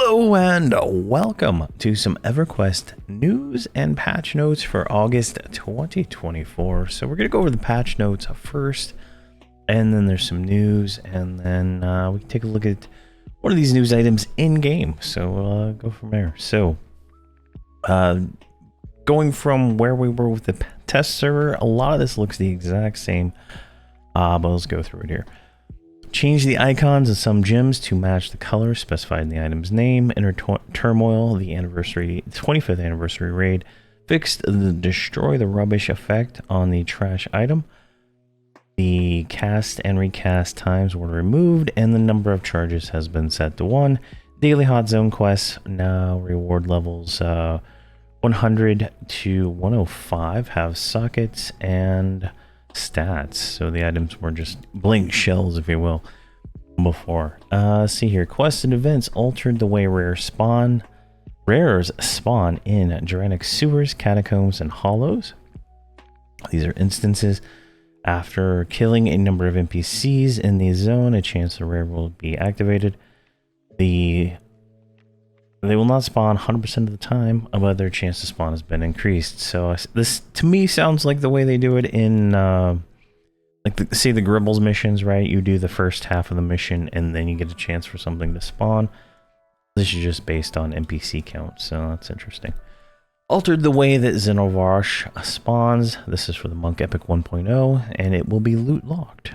Hello and welcome to some Everquest news and patch notes for August 2024. So we're going to go over the patch notes first, and then there's some news, and then we can take a look at one of these news items in-game. So we'll go from there. So going from where we were with the test server, a lot of this looks the exact same, but let's go through it here. Change the icons of some gyms to match the colors specified in the item's name. Enter Turmoil, the 25th anniversary raid. Fixed the destroy the rubbish effect on the trash item. The cast and recast times were removed, and the number of charges has been set to 1. Daily hot zone quests now reward levels 100 to 105 have sockets and stats, so the items were just blank shells, if you will, before. See here, quests and events altered the way rares spawn in Geranic sewers, catacombs, and hollows. These are instances after killing a number of NPCs in the zone, a chance the rare will be activated. They will not spawn 100% of the time, but their chance to spawn has been increased. So this, to me, sounds like the way they do it in, say the Gribbles missions, right? You do the first half of the mission, and then you get a chance for something to spawn. This is just based on NPC count, so that's interesting. Altered the way that Xenovarsh spawns. This is for the Monk Epic 1.0, and it will be loot locked.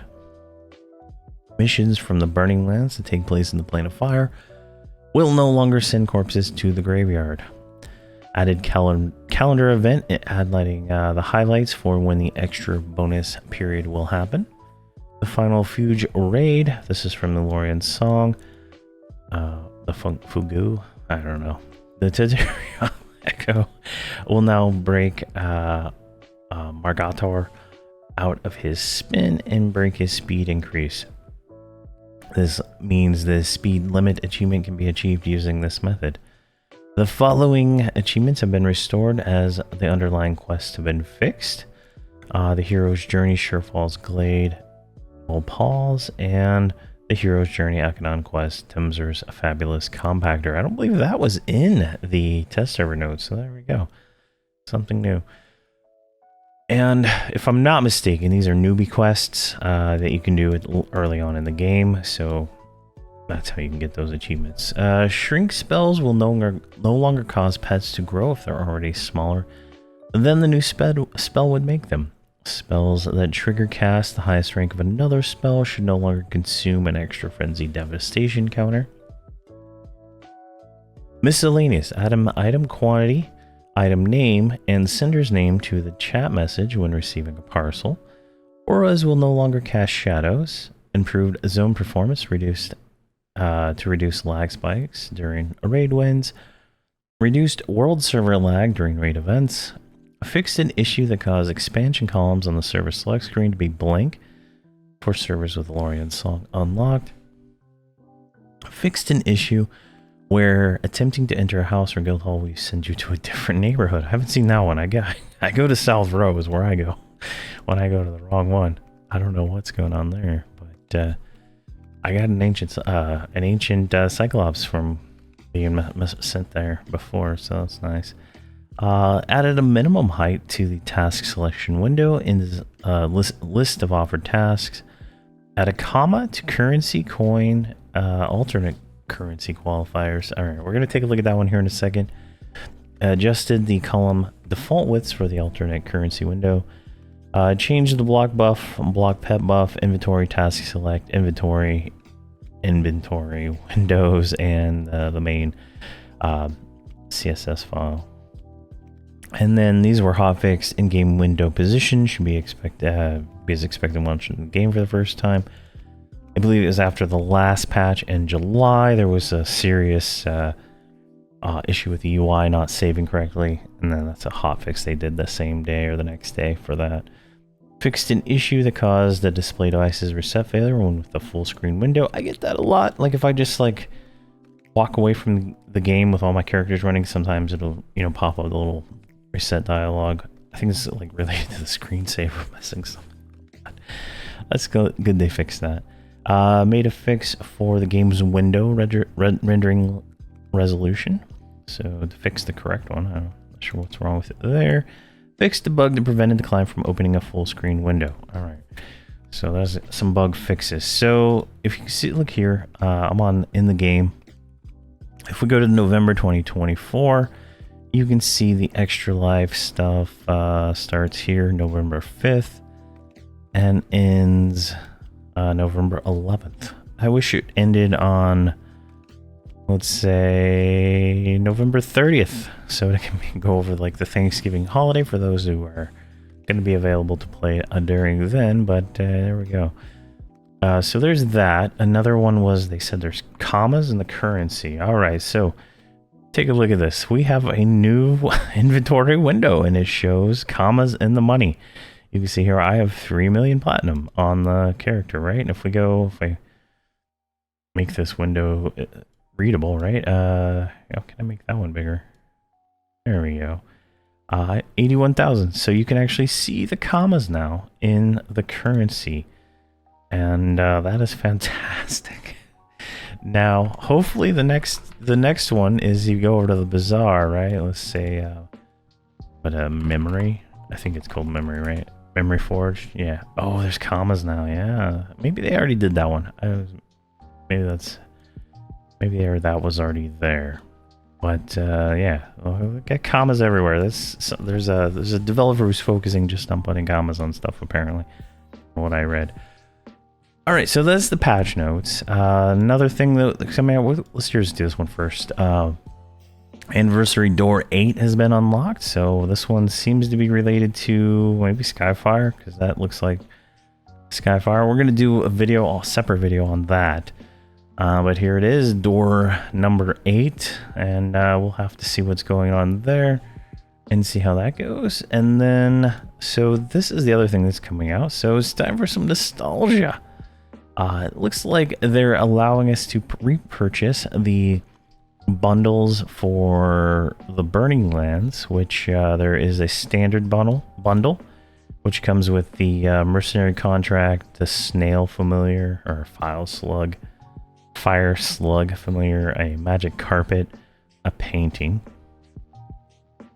Missions from the Burning Lands that take place in the Plane of Fire will no longer send corpses to the graveyard. Added calendar event highlighting the highlights for when the extra bonus period will happen. The final Fuge raid. This is from the Lorien song. The Fugu. I don't know. The Tutorial Echo will now break Margator out of his spin and break his speed increase. This means the speed limit achievement can be achieved using this method. The following achievements have been restored as the underlying quests have been fixed. The Hero's Journey, Surefall's Glade, Old Paul's, and the Hero's Journey Akanon quest, Timzer's Fabulous Compactor. I don't believe that was in the test server notes, so there we go. Something new. And if I'm not mistaken, these are newbie quests that you can do early on in the game, so that's how you can get those achievements. Shrink spells will no longer cause pets to grow if they're already smaller than the new spell would make them. Spells that trigger cast the highest rank of another spell should no longer consume an extra Frenzy Devastation counter. Miscellaneous item quantity, item name, and sender's name to the chat message when receiving a parcel. Auras will no longer cast shadows. Improved zone performance reduced to reduce lag spikes during raid wins. Reduced world server lag during raid events. Fixed an issue that caused expansion columns on the server select screen to be blank for servers with Lorien Song unlocked. Fixed an issue where attempting to enter a house or guild hall will send you to a different neighborhood. I haven't seen that one. I go to South Row is where I go when I go to the wrong one. I don't know what's going on there, but I got an ancient Cyclops from being sent there before, so that's nice. Added a minimum height to the task selection window in the list of offered tasks. Add a comma to currency, coin, alternate currency qualifiers. All right, we're going to take a look at that one here in a second. Adjusted the column default widths for the alternate currency window. Changed the block buff, block pet buff, inventory task select, inventory windows, and the main CSS file. And then these were hotfixed. In-game window position should be as expected once in the game for the first time. I believe it was after the last patch in July. There was a serious issue with the UI not saving correctly, and then that's a hotfix they did the same day or the next day for that. Fixed an issue that caused the display devices reset failure when with the full screen window. I get that a lot. Like if I just walk away from the game with all my characters running, sometimes it'll pop up the little reset dialogue. I think this is related to the screensaver messing something. That's good they fixed that. Made a fix for the game's window rendering resolution. So to fix the correct one, I'm not sure what's wrong with it there. Fixed the bug that prevented the client from opening a full screen window. All right. So there's some bug fixes. So if you can see, look here, I'm in the game. If we go to November 2024, you can see the extra life stuff starts here November 5th and ends November 11th. I wish it ended on, let's say, November 30th, so it can go over like the Thanksgiving holiday for those who are going to be available to play during then. But there we go. So there's that. Another one was, they said there's commas in the currency. All right, so take a look at this. We have a new inventory window, and it shows commas in the money. You can see here I have 3 million platinum on the character, right? And if I make this window readable, right? How can I make that one bigger? There we go. 81,000. So you can actually see the commas now in the currency. And that is fantastic. Now, hopefully the next one is you go over to the bazaar, right? Let's say, memory. I think it's called memory, right? Memory Forge. Yeah. Oh, there's commas now. Yeah. Maybe they already did that one. Maybe that was already there. But yeah, we got commas everywhere. There's a developer who's focusing just on putting commas on stuff, apparently, from what I read. All right, so that's the patch notes. Another thing that's coming out, let's just do this one first. Anniversary Door 8 has been unlocked, so this one seems to be related to maybe Skyfire, because that looks like Skyfire. We're going to do a separate video on that. But here it is, door number 8, and we'll have to see what's going on there and see how that goes. And then, so this is the other thing that's coming out, so it's time for some nostalgia. It looks like they're allowing us to repurchase the bundles for the Burning Lands, which there is a standard bundle, which comes with the mercenary contract, the snail familiar, or fire slug familiar, a magic carpet, a painting.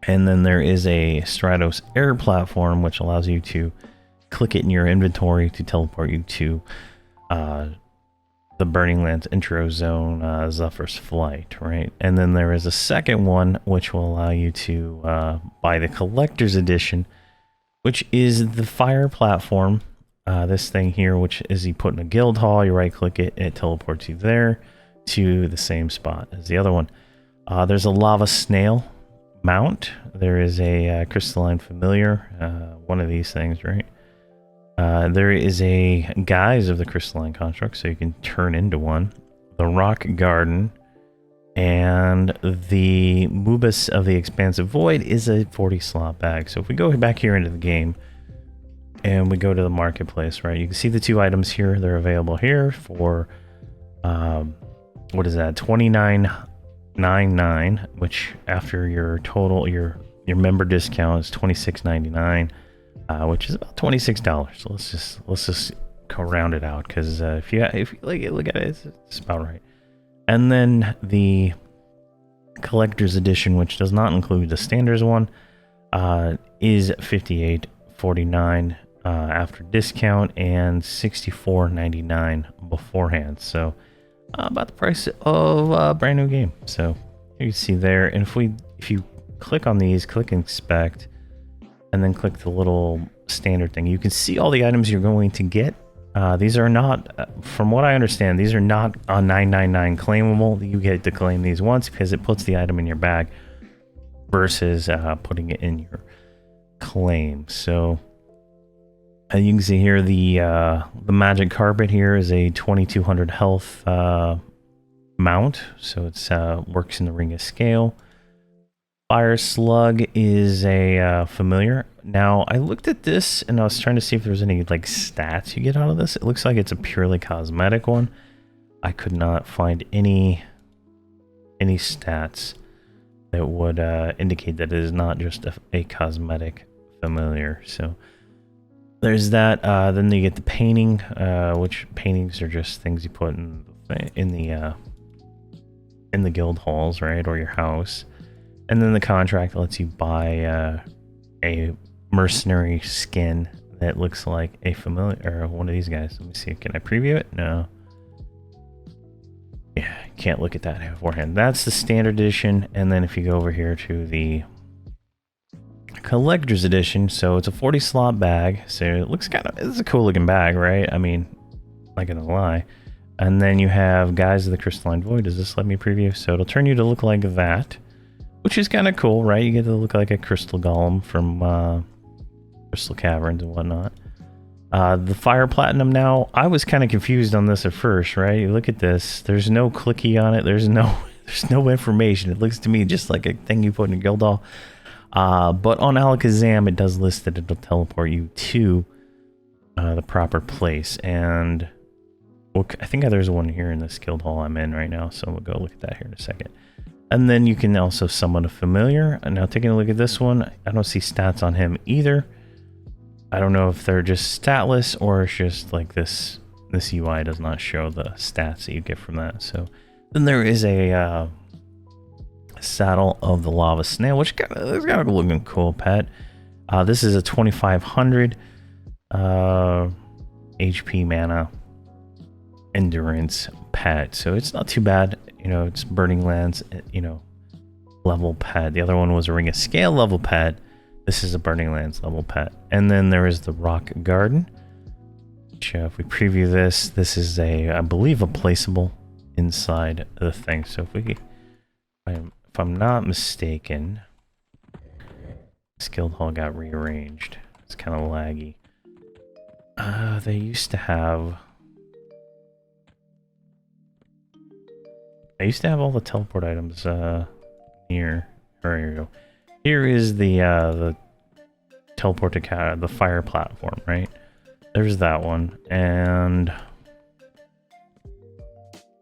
And then there is a Stratos air platform, which allows you to click it in your inventory to teleport you to the Burning Lands intro zone, Zephyr's Flight, right? And then there is a second one which will allow you to buy the collector's edition, which is the fire platform. This thing here, which is you put in a guild hall, you right click it, it teleports you there to the same spot as the other one. There's a lava snail mount. There is a crystalline familiar, one of these things, right? There is a guise of the crystalline construct, so you can turn into one. The rock garden, and the Mubus of the expansive void is a 40 slot bag. So if we go back here into the game and we go to the marketplace, right, you can see the two items here. They're available here for what is that, $29.99, which after your total your member discount is $26.99. Which is about $26. So let's just go round it out, because if you like it, look at it, it's about right. And then the collector's edition, which does not include the standards one, is $58.49 after discount and $64.99 beforehand. So about the price of a brand new game. So you can see there. And if you click on these, click inspect, and then click the little standard thing, you can see all the items you're going to get. These are not, from what I understand, these are not on $9.99 claimable. You get to claim these once because it puts the item in your bag versus putting it in your claim. So you can see here the magic carpet here is a 2200 health mount, so it's works in the ring of scale. Fire slug is a familiar. Now I looked at this and I was trying to see if there's any like stats you get out of this. It looks like it's a purely cosmetic one. I could not find any stats that would indicate that it is not just a cosmetic familiar. So there's that. Then you get the painting, which paintings are just things you put in the in the guild halls, right, or your house. And then the contract lets you buy a mercenary skin that looks like a familiar, or one of these guys. Let me see, can I preview it? No. Yeah, can't look at that beforehand. That's the standard edition, and then if you go over here to the collector's edition, so it's a 40 slot bag, so it looks it's a cool looking bag, right? I mean, not gonna lie. And then you have Guys of the Crystalline Void. Does this let me preview? So it'll turn you to look like that, which is kind of cool, right? You get to look like a crystal golem from Crystal Caverns and whatnot. The Fire Platinum now, I was kind of confused on this at first, right? You look at this, there's no clicky on it, there's no information. It looks to me just like a thing you put in a guild hall. But on Alakazam, it does list that it'll teleport you to the proper place. And well, I think there's one here in this guild hall I'm in right now, so we'll go look at that here in a second. And then you can also summon a familiar. And now taking a look at this one, I don't see stats on him either. I don't know if they're just statless or it's just like this UI does not show the stats that you get from that. So then there is a saddle of the lava snail, which is kind of looking cool pet. This is a 2500 HP mana endurance pet, so it's not too bad. You know, it's Burning Lands, you know, level pet. The other one was a Ring of Scale level pet. This is a Burning Lands level pet. And then there is the Rock Garden, which if we preview this, this is I believe a placeable inside the thing. So if I'm not mistaken, this guild hall got rearranged. It's kind of laggy. They used to have all the teleport items here. Here you go. Here is the teleport to the fire platform, right? There's that one, and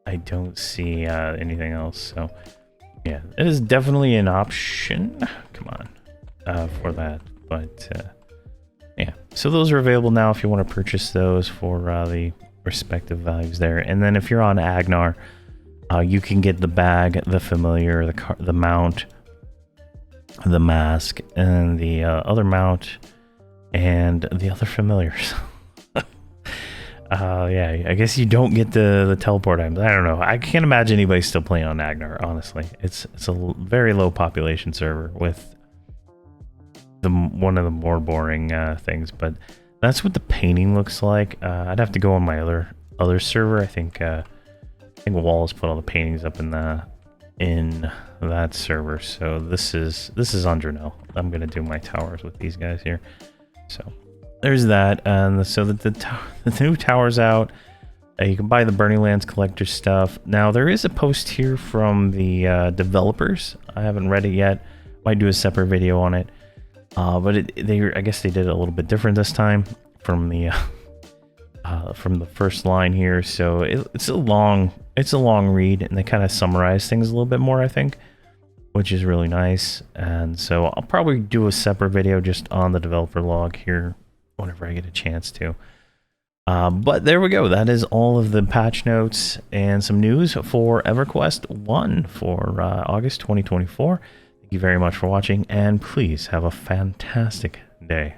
I don't see anything else. So yeah, it is definitely an option. Come on, for that. But yeah, so those are available now if you want to purchase those for the respective values there. And then if you're on Agnar, you can get the bag, the familiar, the mount, the mask, and the other mount, and the other familiars. Yeah, I guess you don't get the teleport items. I don't know. I can't imagine anybody still playing on Agnar, honestly. It's a very low population server with one of the more boring things, but that's what the painting looks like. I'd have to go on my other server. I think Wallace put all the paintings up in that server. So this is on Drenell. I'm gonna do my towers with these guys here. So there's that, and so the new tower's out. You can buy the Burning Lands collector stuff. Now there is a post here from the developers. I haven't read it yet. Might do a separate video on it. But I guess they did it a little bit different this time from the first line here. So it's a long read, and they kind of summarize things a little bit more, I think, which is really nice. And so I'll probably do a separate video just on the developer log here whenever I get a chance to. But there we go. That is all of the patch notes and some news for EverQuest 1 for August 2024. Thank you very much for watching, and please have a fantastic day.